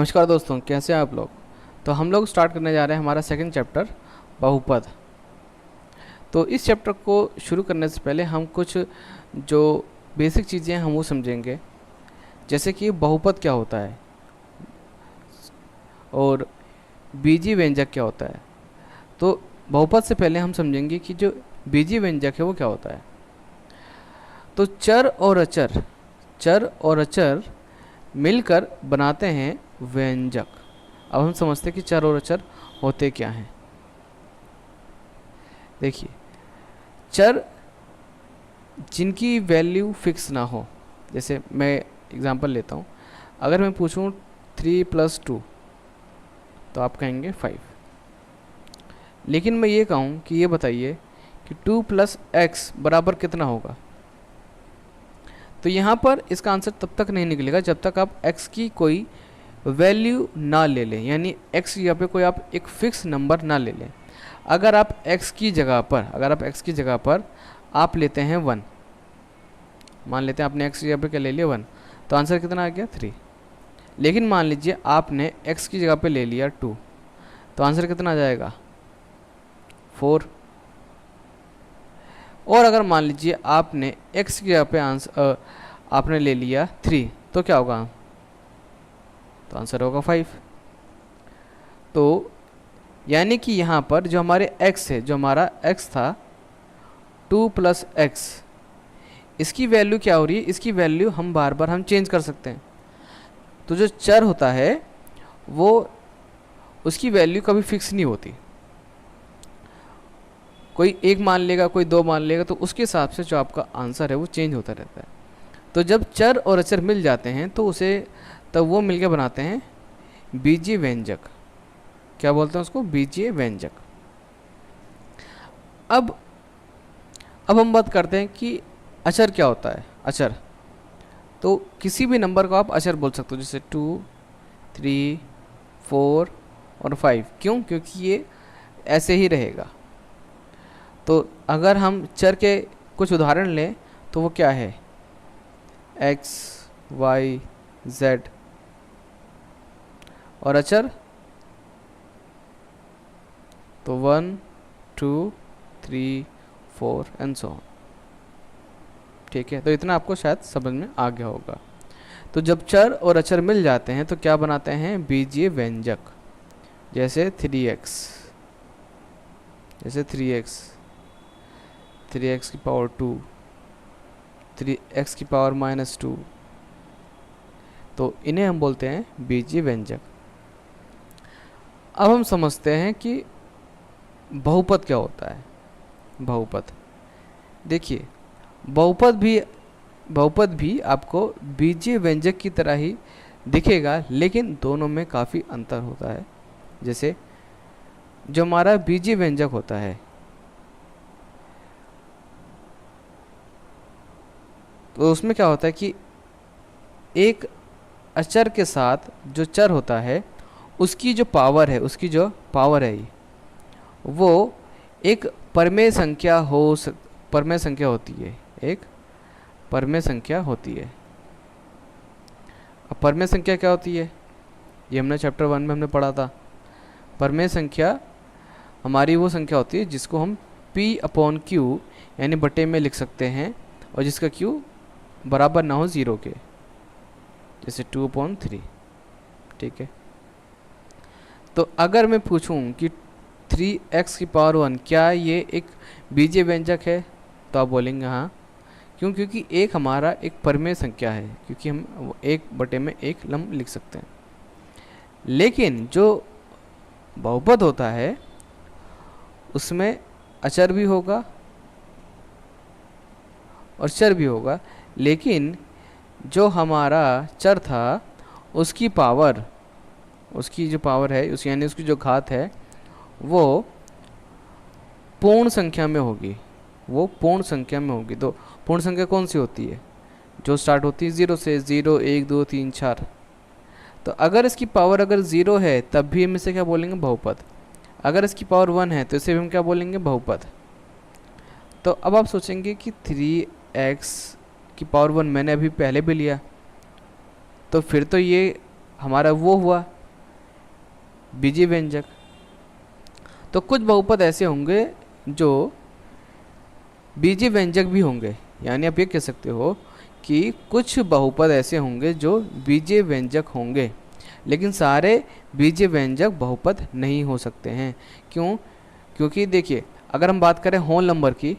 नमस्कार दोस्तों, कैसे हैं आप लोग। तो हम लोग स्टार्ट करने जा रहे हैं हमारा सेकंड चैप्टर बहुपद। तो इस चैप्टर को शुरू करने से पहले हम कुछ जो बेसिक चीज़ें हैं हम वो समझेंगे, जैसे कि बहुपद क्या होता है और बीजीय व्यंजक क्या होता है। तो बहुपद से पहले हम समझेंगे कि जो बीजीय व्यंजक है वो क्या होता है। तो चर और अचर मिलकर बनाते हैं व्यंजक। अब हम समझते हैं कि चर और अचर होते क्या हैं। देखिए, चर जिनकी वैल्यू फिक्स ना हो, जैसे मैं एग्जांपल लेता हूँ। अगर मैं पूछूं 3 + 2 तो आप कहेंगे 5। लेकिन मैं ये कहूँ कि ये बताइए कि 2 + x बराबर कितना होगा, तो यहाँ पर इसका आंसर तब तक नहीं निकलेगा जब तक आप x की कोई वैल्यू ना ले लें, यानी x की जगह पे कोई आप एक फिक्स नंबर ना ले लें। अगर आप x की जगह पर आप लेते हैं 1, मान लेते हैं आपने x की जगह पे क्या ले लिया 1, तो आंसर कितना आ गया 3। लेकिन मान लीजिए आपने x की जगह पे ले लिया 2, तो आंसर कितना आ जाएगा 4। और अगर मान लीजिए आपने x की जगह पे आंसर आपने ले लिया 3, तो क्या होगा, तो आंसर होगा 5। तो यानी कि यहाँ पर जो हमारे x है, जो हमारा x था 2 + x, इसकी वैल्यू क्या हो रही है, इसकी वैल्यू हम बार बार हम चेंज कर सकते हैं। तो जो चर होता है वो उसकी वैल्यू कभी फिक्स नहीं होती, कोई 1 मान लेगा, कोई 2 मान लेगा, तो उसके हिसाब से जो आपका आंसर है वो चेंज होता रहता है। तो जब चर और अचर मिल जाते हैं तो उसे तब वो मिलकर बनाते हैं बीजीय व्यंजक। क्या बोलते हैं उसको, बीजीय व्यंजक। अब हम बात करते हैं कि अचर क्या होता है। अचर तो किसी भी नंबर को आप अचर बोल सकते हो, जैसे 2, 3, 4 और 5। क्यों? क्योंकि ये ऐसे ही रहेगा। तो अगर हम चर के कुछ उदाहरण लें तो वो क्या है, x, y, z। और अचर तो 1, 2, 3, 4 एंड सो ऑन। ठीक है, तो इतना आपको शायद समझ में आ गया होगा। तो जब चर और अचर मिल जाते हैं तो क्या बनाते हैं, बीजीय व्यंजक। जैसे 3x, 3x की पावर 2, 3x की पावर -2, तो इन्हें हम बोलते हैं बीजीय व्यंजक। अब हम समझते हैं कि बहुपद क्या होता है। बहुपद, देखिए बहुपद भी आपको बीजीय व्यंजक की तरह ही दिखेगा, लेकिन दोनों में काफ़ी अंतर होता है। जैसे जो हमारा बीजीय व्यंजक होता है तो उसमें क्या होता है कि एक अचर के साथ जो चर होता है उसकी जो पावर है वो एक परमेय संख्या होती है। अब परमेय संख्या क्या होती है, ये हमने चैप्टर 1 में हमने पढ़ा था। परमेय संख्या हमारी वो संख्या होती है जिसको हम p/q यानी बटे में लिख सकते हैं, और जिसका q बराबर ना हो 0 के, जैसे 2/3। ठीक है, तो अगर मैं पूछूं कि 3x की पावर 1 क्या ये एक बीजीय व्यंजक है, तो आप बोलेंगे हाँ। क्यों? क्योंकि एक हमारा एक परमेय संख्या है, क्योंकि हम 1/1 लम लिख सकते हैं। लेकिन जो बहुपद होता है उसमें अचर भी होगा और चर भी होगा, लेकिन जो हमारा चर था उसकी जो पावर है यानी उसकी जो घात है वो पूर्ण संख्या में होगी। तो पूर्ण संख्या कौन सी होती है, जो स्टार्ट होती है 0 से, 0, 1, 2, 3, 4। तो अगर इसकी पावर अगर 0 है तब भी हम इसे क्या बोलेंगे, बहुपद। अगर इसकी पावर 1 है तो इसे भी हम क्या बोलेंगे, बहुपद। तो अब आप सोचेंगे कि 3x की पावर 1 मैंने अभी पहले भी लिया, तो फिर तो ये हमारा वो हुआ बीजीय व्यंजक। तो कुछ बहुपद ऐसे होंगे जो बीजीय व्यंजक भी होंगे, यानी आप ये कह सकते हो कि कुछ बहुपद ऐसे होंगे जो बीजीय व्यंजक होंगे, लेकिन सारे बीजीय व्यंजक बहुपद नहीं हो सकते हैं। क्यों? क्योंकि देखिए, अगर हम बात करें होल नंबर की,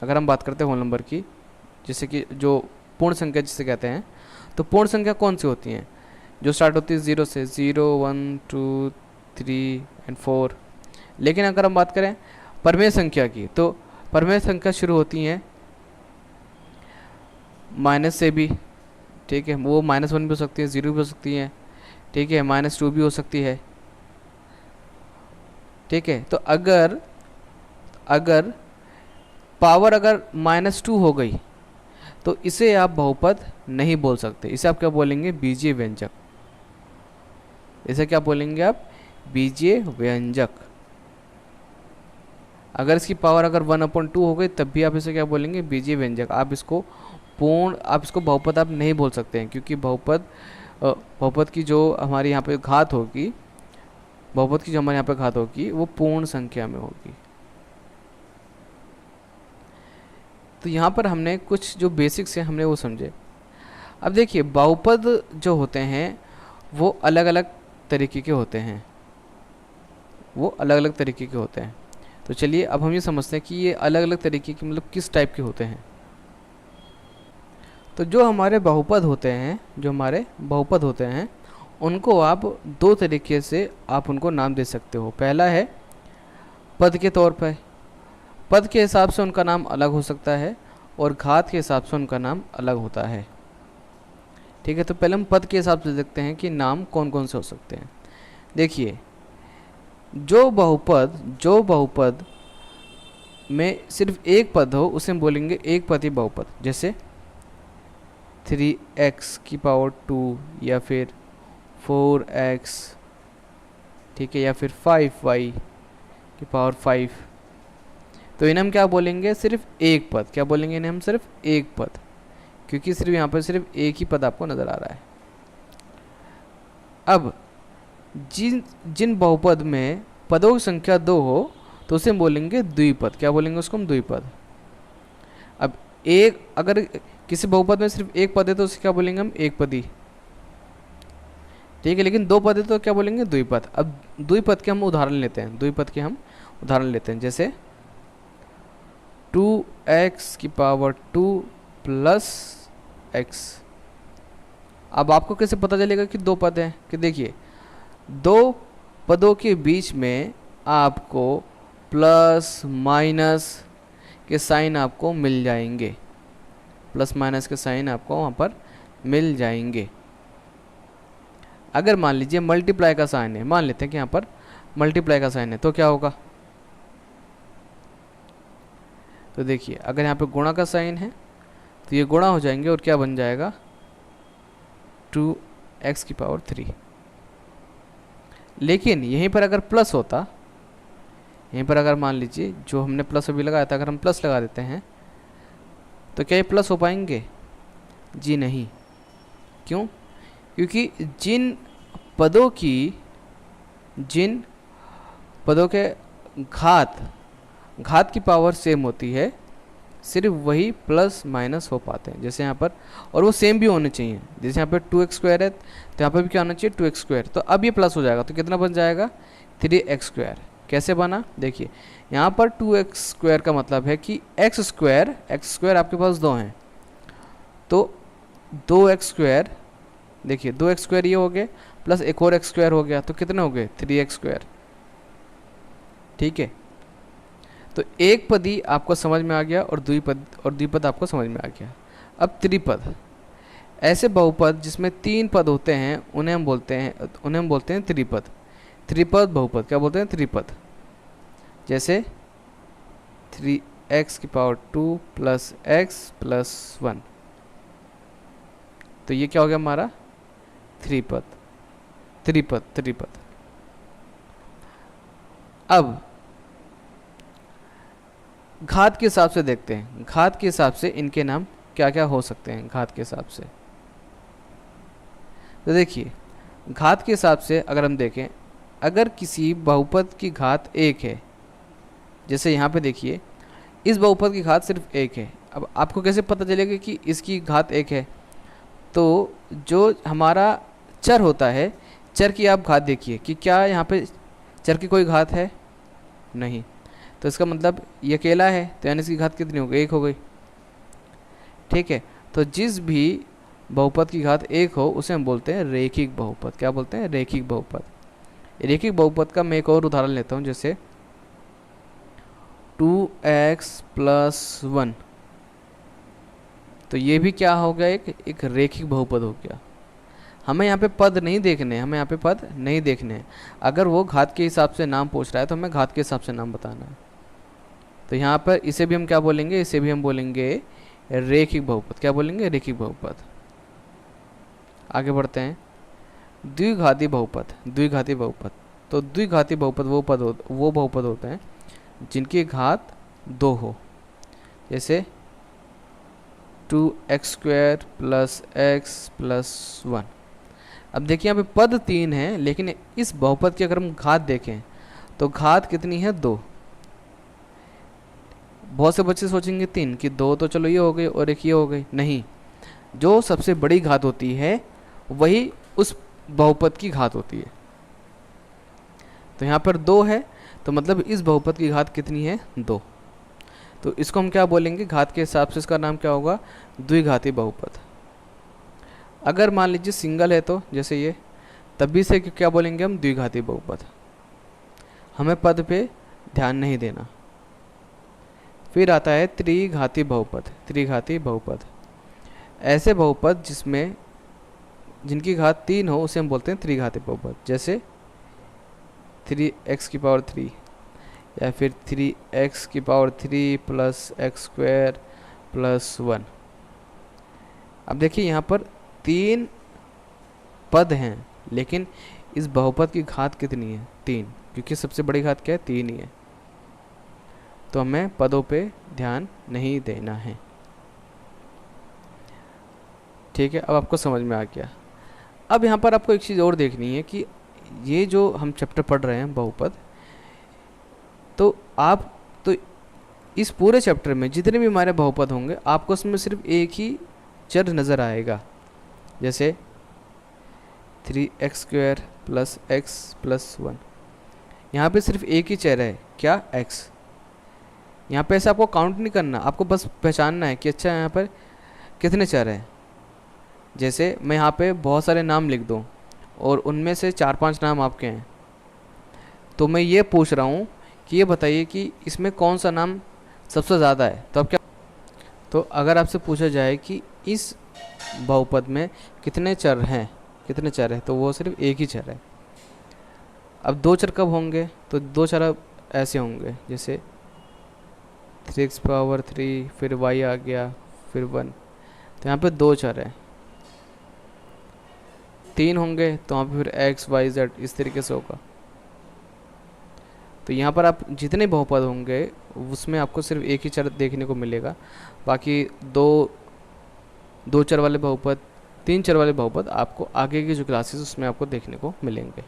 अगर हम बात करते हैं होल नंबर की, जैसे कि जो पूर्ण संख्या जिसे कहते हैं, तो पूर्ण संख्या कौन सी होती हैं? जो स्टार्ट होती है 0 से, 0 1 2 3 एंड 4। लेकिन अगर हम बात करें परमेय संख्या की, तो परमेय संख्या शुरू होती हैं माइनस से भी, ठीक है, वो -1 भी हो सकती है, 0 भी हो सकती है, ठीक है, -2 भी हो सकती है, ठीक है। तो अगर पावर अगर -2 हो गई तो इसे आप बहुपद नहीं बोल सकते, इसे आप क्या बोलेंगे? बीजीय व्यंजक। इसे क्या बोलेंगे आप? बीजीय व्यंजक। अगर इसकी पावर अगर 1/2 हो गई तब भी आप इसे क्या बोलेंगे? बीजीय व्यंजक। आप इसको बहुपद आप नहीं बोल सकते हैं, क्योंकि बहुपद की जो हमारे यहाँ पे घात होगी, बहुपद की जो हमारे यहाँ पे घात होगी वो पूर्ण संख्या में होगी। तो यहाँ पर हमने कुछ जो बेसिक्स हैं हमने वो समझे। अब देखिए, बहुपद जो होते हैं वो अलग अलग तरीके के होते हैं, वो अलग अलग तरीके के होते हैं। तो चलिए अब हम ये समझते हैं कि ये अलग अलग तरीके के मतलब किस टाइप के होते हैं। तो जो हमारे बहुपद होते हैं उनको आप दो तरीके से आप उनको नाम दे सकते हो। पहला है पद के तौर पर, पद के हिसाब से उनका नाम अलग हो सकता है और घात के हिसाब से उनका नाम अलग होता है, ठीक है। तो पहले हम पद के हिसाब से देखते हैं कि नाम कौन कौन से हो सकते हैं। देखिए, जो बहुपद में सिर्फ एक पद हो उसे हम बोलेंगे एक पदी बहुपद। जैसे 3x⁴ या फिर 4x, ठीक है, या फिर 5y⁵। तो इन्हें हम क्या बोलेंगे? सिर्फ एक पद। क्या बोलेंगे इन्हें हम? सिर्फ एक पद, क्योंकि सिर्फ यहाँ पर सिर्फ एक ही पद आपको नज़र आ रहा है। अब जिन बहुपद में पदों की संख्या 2 हो तो उसे हम बोलेंगे द्विपद। क्या बोलेंगे उसको हम? द्विपद। अब अगर किसी बहुपद में सिर्फ एक पद है तो उसे क्या बोलेंगे हम? एक पदी, ठीक है। लेकिन दो पद है तो क्या बोलेंगे? द्विपद। अब द्विपद के हम उदाहरण लेते हैं, जैसे 2x⁴ प्लस x। अब आपको कैसे पता चलेगा कि दो पद हैं? कि देखिए, दो पदों के बीच में आपको प्लस माइनस के साइन आपको मिल जाएंगे, प्लस माइनस के साइन आपको वहाँ पर मिल जाएंगे। अगर मान लीजिए मल्टीप्लाई का साइन है, मान लेते हैं कि यहाँ पर मल्टीप्लाई का साइन है, तो क्या होगा? तो देखिए, अगर यहाँ पे गुणा का साइन है तो ये गुणा हो जाएंगे और क्या बन जाएगा? 2x⁴। लेकिन यहीं पर अगर प्लस होता, यहीं पर अगर मान लीजिए जो हमने प्लस अभी लगाया था, अगर हम प्लस लगा देते हैं तो क्या ये प्लस हो पाएंगे? जी नहीं। क्यों? क्योंकि जिन पदों के घात की पावर सेम होती है, सिर्फ वही प्लस माइनस हो पाते हैं। जैसे यहाँ पर, और वो सेम भी होने चाहिए। जैसे यहाँ पर 2x² है तो यहाँ पर भी क्या होना चाहिए? 2x²। तो अब ये प्लस हो जाएगा तो कितना बन जाएगा? 3x²। कैसे बना? देखिए, यहाँ पर 2x² का मतलब है कि x² आपके पास 2 हैं, तो 2x², देखिए 2x² ये हो गए प्लस एक और x² हो गया, तो कितने हो गए? 3x², ठीक है। तो एक पदी आपको समझ में आ गया और द्विपद आपको समझ में आ गया। अब त्रिपद, ऐसे बहुपद जिसमें 3 पद होते हैं उन्हें हम बोलते हैं त्रिपद। त्रिपद बहुपद क्या बोलते हैं? त्रिपद। जैसे 3x⁴ प्लस x प्लस 1, तो ये क्या हो गया हमारा? त्रिपद। अब घात के हिसाब से देखते हैं, घात के हिसाब से इनके नाम क्या क्या हो सकते हैं। घात के हिसाब से तो देखिए, घात के हिसाब से अगर हम देखें, अगर किसी बहुपद की घात 1 है, जैसे यहाँ पे देखिए इस बहुपद की घात सिर्फ 1 है, अब आपको कैसे पता चलेगा कि इसकी घात 1 है? तो जो हमारा चर होता है, चर की आप घात देखिए कि क्या यहाँ पे चर की कोई घात है? नहीं। तो इसका मतलब ये अकेला है, तो यानी इसकी घात कितनी हो गई? 1 हो गई। ठीक है, तो जिस भी बहुपद की घात 1 हो उसे हम बोलते हैं रेखिक बहुपद। क्या बोलते हैं? रेखिक बहुपद। रेखिक बहुपद का मैं एक और उदाहरण लेता हूँ, जैसे 2x + 1, तो ये भी क्या हो गया? एक रेखिक बहुपद हो गया। हमें यहाँ पे पद नहीं देखने, हमें यहाँ पे पद नहीं देखने हैं। अगर वो घात के हिसाब से नाम पूछ रहा है तो हमें घात के हिसाब से नाम बताना है। तो यहाँ पर इसे भी हम क्या बोलेंगे? इसे भी हम बोलेंगे रेखिक बहुपद। क्या बोलेंगे? रेखिक बहुपद। आगे बढ़ते हैं। द्विघाती बहुपद। द्विघाती बहुपद, तो द्विघाती बहुपद वो बहुपद होते हैं जिनकी घात 2 हो, जैसे 2x² + x + 1। अब देखिए यहाँ पे पद 3 है, लेकिन इस बहुपद की अगर हम घात देखें तो घात कितनी है? 2। बहुत से बच्चे सोचेंगे 3 कि 2 तो चलो ये हो गई और एक ये हो गई। नहीं, जो सबसे बड़ी घात होती है वही उस बहुपद की घात होती है। तो यहाँ पर 2 है, तो मतलब इस बहुपद की घात कितनी है? 2। तो इसको हम क्या बोलेंगे? घात के हिसाब से इसका नाम क्या होगा? द्विघाती बहुपद। अगर मान लीजिए सिंगल है तो जैसे ये, तब भी से क्या बोलेंगे हम? द्विघाती बहुपद। हमें पद पे ध्यान नहीं देना। फिर आता है त्रिघाती बहुपद। त्रिघाती बहुपद, ऐसे बहुपद जिनकी घात 3 हो उसे हम बोलते हैं त्रिघाती बहुपद। जैसे 3x³ या फिर 3x³ + x² + 1। अब देखिए यहाँ पर 3 पद हैं, लेकिन इस बहुपद की घात कितनी है? 3, क्योंकि सबसे बड़ी घात क्या है? 3 ही है। तो हमें पदों पे ध्यान नहीं देना है। ठीक है, अब आपको समझ में आ गया। अब यहाँ पर आपको एक चीज़ और देखनी है कि ये जो हम चैप्टर पढ़ रहे हैं बहुपद, तो इस पूरे चैप्टर में जितने भी हमारे बहुपद होंगे आपको उसमें सिर्फ एक ही चर नज़र आएगा। जैसे 3x² + x + 1, यहाँ पे सिर्फ एक ही चर है, क्या? x। यहाँ पे ऐसे आपको काउंट नहीं करना, आपको बस पहचानना है कि अच्छा यहाँ पर कितने चर हैं। जैसे मैं यहाँ पे बहुत सारे नाम लिख दूँ और उनमें से 4-5 नाम आपके हैं, तो मैं ये पूछ रहा हूँ कि ये बताइए कि इसमें कौन सा नाम सबसे ज़्यादा है। तो अब क्या, तो अगर आपसे पूछा जाए कि इस बहुपद में कितने चर हैं, तो वो सिर्फ एक ही चर है। अब 2 चर कब होंगे? तो 2 चर ऐसे होंगे, जैसे 3x⁻3, फिर y आ गया, फिर 1। तो यहाँ पे 2 चर है। 3 होंगे तो वहाँ पे फिर x, y, z इस तरीके से होगा। तो यहाँ पर आप जितने बहुपद होंगे उसमें आपको सिर्फ एक ही चर देखने को मिलेगा। बाकी दो चर वाले बहुपद, 3 चर वाले बहुपद आपको आगे की जो क्लासेस उसमें आपको देखने को मिलेंगे।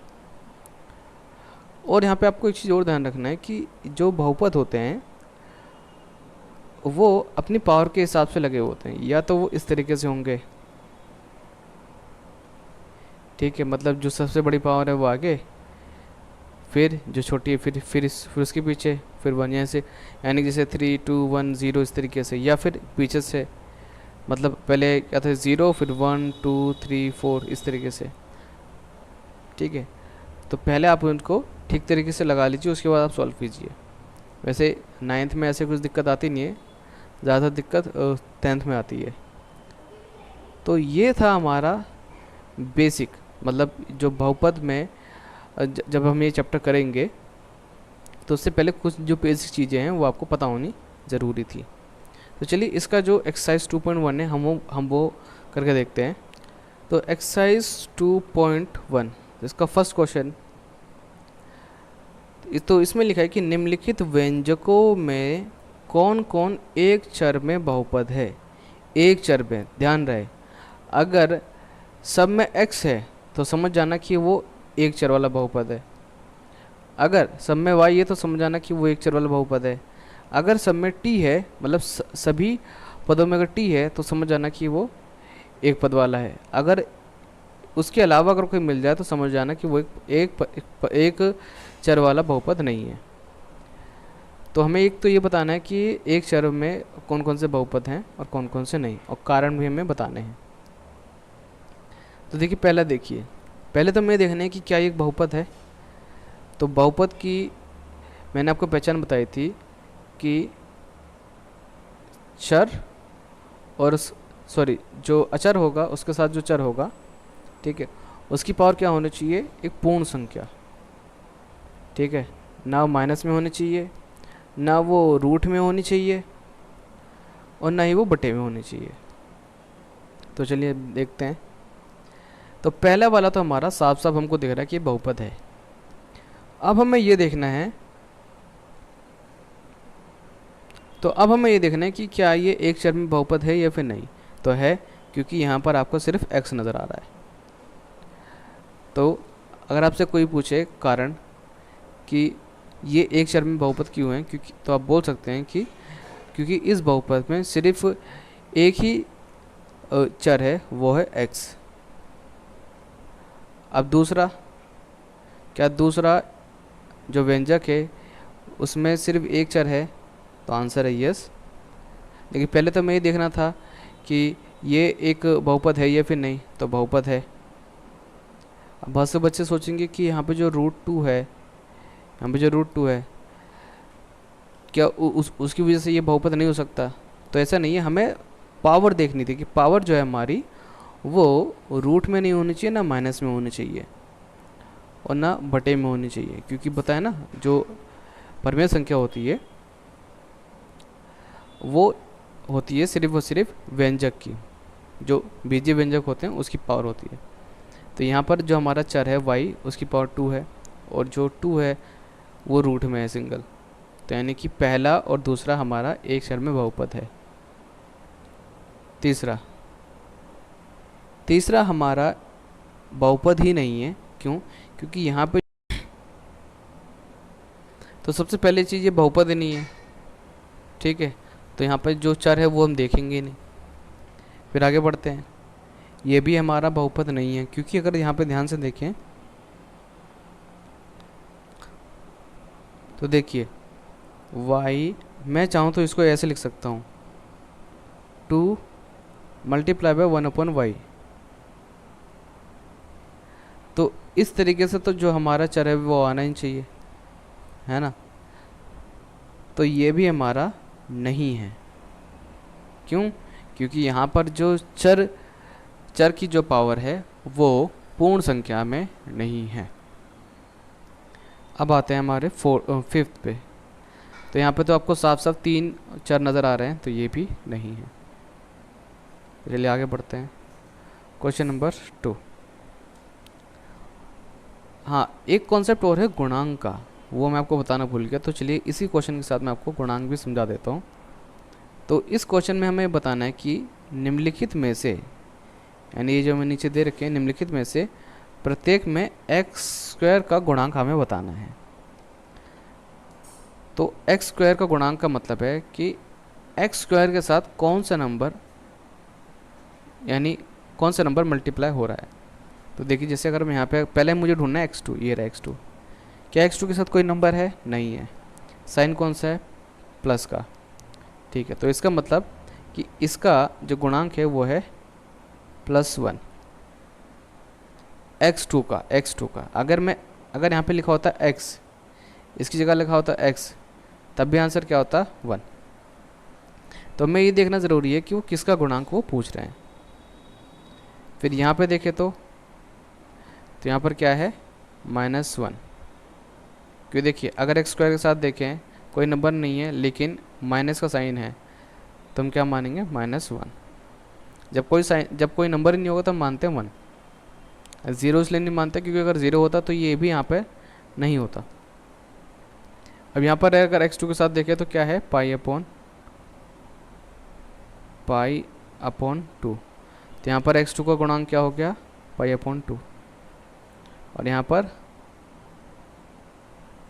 और यहाँ पे आपको एक चीज़ और ध्यान रखना है कि जो बहुपद होते हैं वो अपनी पावर के हिसाब से लगे होते हैं, या तो वो इस तरीके से होंगे, ठीक है, मतलब जो सबसे बड़ी पावर है वो आगे, फिर जो छोटी है फिर उसके पीछे, फिर 1 यहाँ से, यानी जैसे 3, 2, 1, 0 इस तरीके से, या फिर पीछे से, मतलब पहले क्या था 0, फिर 1, 2, 3, 4 इस तरीके से। ठीक है, तो पहले आप उनको ठीक तरीके से लगा लीजिए, उसके बाद आप सॉल्व कीजिए। वैसे 9th में ऐसे कुछ दिक्कत आती नहीं है, ज़्यादा दिक्कत 10th में आती है। तो ये था हमारा बेसिक, मतलब जो बहुपद में जब हम ये चैप्टर करेंगे तो उससे पहले कुछ जो बेसिक चीज़ें हैं वो आपको पता होनी ज़रूरी थी। तो चलिए इसका जो एक्सरसाइज 2.1 है हम वो करके देखते हैं। तो एक्सरसाइज 2.1 इसका फर्स्ट क्वेश्चन, तो इसमें लिखा है कि निम्नलिखित व्यंजकों में कौन कौन एक चर में बहुपद है। एक चर में ध्यान रहे, अगर सब में x है तो समझ जाना कि वो एक चर वाला बहुपद है। अगर सब में y है तो समझ आना कि वो एक चर वाला बहुपद है। अगर सब में t है, मतलब सभी पदों में अगर t है तो समझ आना कि वो एक पद वाला है। अगर उसके अलावा अगर कोई मिल जाए तो समझ जाना कि वो एक चर वाला बहुपद नहीं है। तो हमें एक तो ये बताना है कि एक चर में कौन कौन से बहुपद हैं और कौन कौन से नहीं, और कारण भी हमें बताने हैं। तो देखिए पहला देखिए, पहले तो हमें देखना है कि क्या ये एक बहुपद है। तो बहुपद की मैंने आपको पहचान बताई थी कि चर और सॉरी जो अचर होगा उसके साथ जो चर होगा, ठीक है, उसकी पावर क्या होनी चाहिए, एक पूर्ण संख्या। ठीक है, ना वो माइनस में होनी चाहिए, ना वो रूट में होनी चाहिए, और ना ही वो बटे में होनी चाहिए। तो चलिए देखते हैं। तो पहला वाला तो हमारा साफ साफ हमको दिख रहा है कि बहुपद है। अब हमें ये देखना है, तो अब हमें ये देखना है कि क्या ये एक चर में बहुपद है या फिर नहीं। तो है, क्योंकि यहाँ पर आपको सिर्फ x नज़र आ रहा है। तो अगर आपसे कोई पूछे कारण कि ये एक चर में बहुपद क्यों है, क्योंकि तो आप बोल सकते हैं कि क्योंकि इस बहुपद में सिर्फ एक ही चर है, वो है x। अब दूसरा, क्या दूसरा जो व्यंजक है उसमें सिर्फ एक चर है, तो आंसर है यस। लेकिन पहले तो मैं ये देखना था कि ये एक बहुपद है या फिर नहीं, तो बहुपद है। अब बहुत से बच्चे सोचेंगे कि यहाँ पे जो √2 है, यहाँ पे जो √2 है, क्या उसकी वजह से ये बहुपद नहीं हो सकता। तो ऐसा नहीं है, हमें पावर देखनी थी कि पावर जो है हमारी वो रूट में नहीं होनी चाहिए, ना माइनस में होनी चाहिए, और ना बटे में होनी चाहिए। क्योंकि बताया ना, जो परमेय संख्या होती है वो होती है सिर्फ और सिर्फ व्यंजक की, जो बीजीय व्यंजक होते हैं उसकी पावर होती है। तो यहाँ पर जो हमारा चर है y, उसकी पावर 2 है, और जो 2 है वो रूट में है सिंगल। तो यानी कि पहला और दूसरा हमारा एक चर में बहुपद है। तीसरा हमारा बहुपद ही नहीं है। क्यों? क्योंकि यहाँ पे तो सबसे पहले चीज़ ये बहुपद ही नहीं है। ठीक है, तो यहाँ पर जो चर है वो हम देखेंगे नहीं। फिर आगे बढ़ते हैं, ये भी हमारा बहुपद नहीं है, क्योंकि अगर यहाँ पे ध्यान से देखें तो देखिए y, मैं चाहूँ तो इसको ऐसे लिख सकता हूँ 2 × 1/y। तो इस तरीके से तो जो हमारा चर है वो आना ही चाहिए, है ना। तो ये भी हमारा नहीं है। क्यों? क्योंकि यहाँ पर जो चर की जो पावर है वो पूर्ण संख्या में नहीं है। अब आते हैं हमारे फिफ्थ पे। तो यहाँ पे तो आपको साफ साफ 3 चर नज़र आ रहे हैं, तो ये भी नहीं है। चलिए आगे बढ़ते हैं, क्वेश्चन नंबर 2। हाँ, एक कॉन्सेप्ट और है गुणांक का, वो मैं आपको बताना भूल गया। तो चलिए इसी क्वेश्चन के साथ मैं आपको गुणांक भी समझा देता हूँ। तो इस क्वेश्चन में हमें बताना है कि निम्नलिखित में से, यानी ये जो हमें नीचे दे रखे हैं, निम्नलिखित में से प्रत्येक में x² का गुणांक हमें बताना है। तो x² का गुणांक का मतलब है कि x² के साथ कौन सा नंबर, यानी कौन सा नंबर मल्टीप्लाई हो रहा है। तो देखिए जैसे अगर मैं यहाँ पे पहले मुझे ढूंढना है x2, ये रहा x2। क्या x2 के साथ कोई नंबर है? नहीं है। साइन कौन सा है? प्लस का। ठीक है, तो इसका मतलब कि इसका जो गुणांक है वो है +1 x2 का। अगर यहाँ पे लिखा होता x, इसकी जगह लिखा होता x, तब भी आंसर क्या होता? 1। तो हमें ये देखना ज़रूरी है कि वो किसका गुणांक वो पूछ रहे हैं। फिर यहाँ पे देखें तो यहाँ पर क्या है? -1। क्यों? देखिए अगर x² के साथ देखें कोई नंबर नहीं है लेकिन माइनस का साइन है, तो हम क्या मानेंगे? -1। जब कोई नंबर ही नहीं होगा तो हम मानते हैं 1। 0 इसलिए नहीं मानते क्योंकि अगर 0 होता तो ये भी यहाँ पे नहीं होता। अब यहाँ पर अगर x2 के साथ देखें तो क्या है? π/2। तो यहाँ पर x2 का गुणांक क्या हो गया? π/2। और यहाँ पर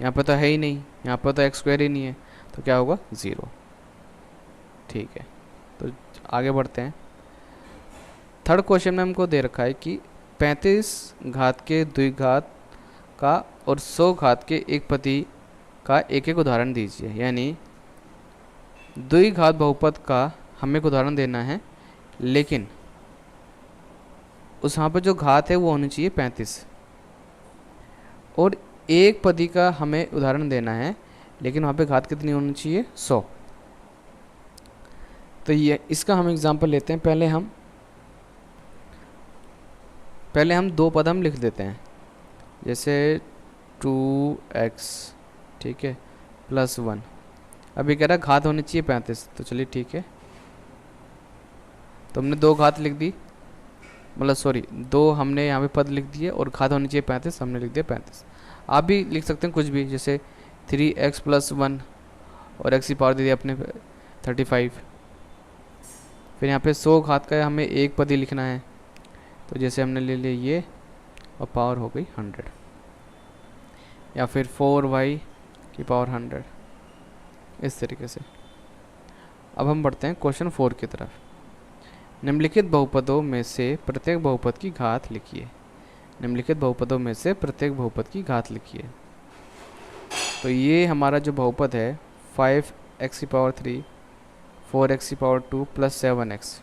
यहाँ पे तो है ही नहीं, यहाँ पर तो एक्स स्क्वायर ही नहीं है, तो क्या होगा 0। ठीक है, तो आगे बढ़ते हैं। थर्ड क्वेश्चन में हमको दे रखा है कि 35 घात के द्विघात का और 100 घात के एक पति का एक एक उदाहरण दीजिए। यानी द्विघात बहुपद का हमें एक उदाहरण देना है, लेकिन उस यहाँ पर जो घात है वो होनी चाहिए 35, और एक पदी का हमें उदाहरण देना है, लेकिन वहाँ पे घात कितनी होनी चाहिए 100। तो ये इसका हम एग्जांपल लेते हैं। पहले हम दो पद हम लिख देते हैं, जैसे 2x, ठीक है, +1। अभी कह रहा घात होनी चाहिए 35, तो चलिए ठीक है, तो हमने दो घात लिख दी, मतलब सॉरी दो हमने यहाँ पे पद लिख दिए, और घात होनी चाहिए 35, हमने लिख दिया 35। आप भी लिख सकते हैं कुछ भी, जैसे 3x + 1 और x की पावर दे दी अपने 35। फिर यहाँ पे 100 घात का हमें एक पद ही लिखना है, तो जैसे हमने ले लिया ये, और पावर हो गई 100, या फिर 4y की पावर 100, इस तरीके से। अब हम बढ़ते हैं क्वेश्चन 4 की तरफ। निम्नलिखित बहुपदों में से प्रत्येक बहुपद की घात लिखिए। निम्नलिखित बहुपदों में से प्रत्येक बहुपद की घात लिखिए। तो ये हमारा जो बहुपद है 5x की पावर 3, 4x की पावर 2 + 7x।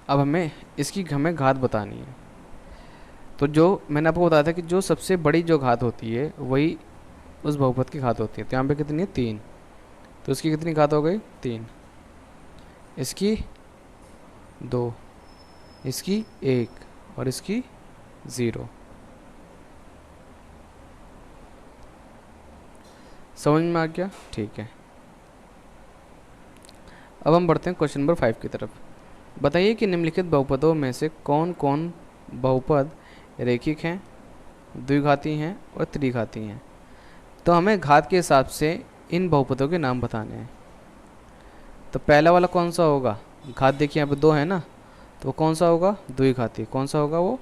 अब हमें इसकी घात बतानी है। तो जो मैंने आपको बताया था कि जो सबसे बड़ी जो घात होती है वही उस बहुपद की घात होती है। तो यहाँ पे कितनी है 3, तो इसकी कितनी घात हो गई 3, इसकी 2, इसकी 1 और इसकी 0। समझ में आ गया? ठीक है, अब हम बढ़ते हैं क्वेश्चन नंबर 5 की तरफ। बताइए कि निम्नलिखित बहुपदों में से कौन कौन बहुपद रैखिक हैं, द्विघाती हैं और त्रिघाती हैं। तो हमें घात के हिसाब से इन बहुपदों के नाम बताने हैं। तो पहला वाला कौन सा होगा? घात देखिए यहाँ पे 2 है ना, तो वो कौन सा होगा? द्विघाती। कौन सा होगा वो?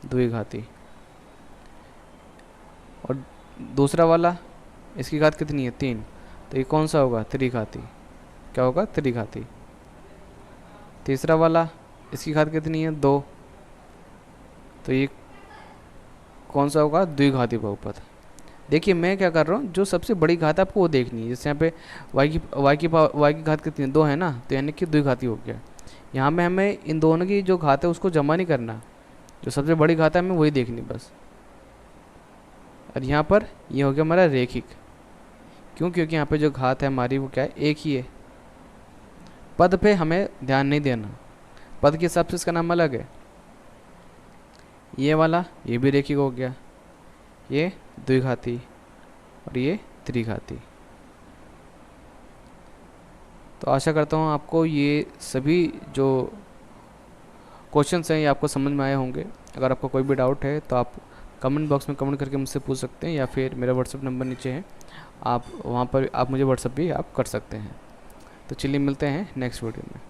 द्विघाती। और दूसरा वाला, इसकी घात कितनी है 3, तो ये कौन सा होगा? त्रिघाती। क्या होगा? त्रिघाती। तीसरा वाला, इसकी घात कितनी है 2, तो ये कौन सा होगा? द्विघाती बहुपद। देखिए मैं क्या कर रहा हूँ, जो सबसे बड़ी घात है आपको वो देखनी है। जैसे यहाँ पे y की घात कितनी है 2 है ना, तो यानी कि द्विघाती हो गया। यहाँ में हमें इन दोनों की जो घात है उसको जमा नहीं करना, जो सबसे बड़ी घात है हमें वही देखनी बस। और यहाँ पर ये हो गया हमारा रैखिक। क्यों? क्योंकि यहाँ पे जो घात है हमारी वो क्या है? एक ही है। पद पे हमें ध्यान नहीं देना, पद के हिसाब से इसका नाम अलग है। ये वाला ये भी रैखिक हो गया, ये द्विघाती और ये त्रिघाती। तो आशा करता हूँ आपको ये सभी जो क्वेश्चंस हैं ये आपको समझ में आए होंगे। अगर आपको कोई भी डाउट है तो आप कमेंट बॉक्स में कमेंट करके मुझसे पूछ सकते हैं, या फिर मेरा व्हाट्सएप नंबर नीचे है, आप वहाँ पर आप मुझे व्हाट्सएप भी आप कर सकते हैं। तो चलिए मिलते हैं नेक्स्ट वीडियो में।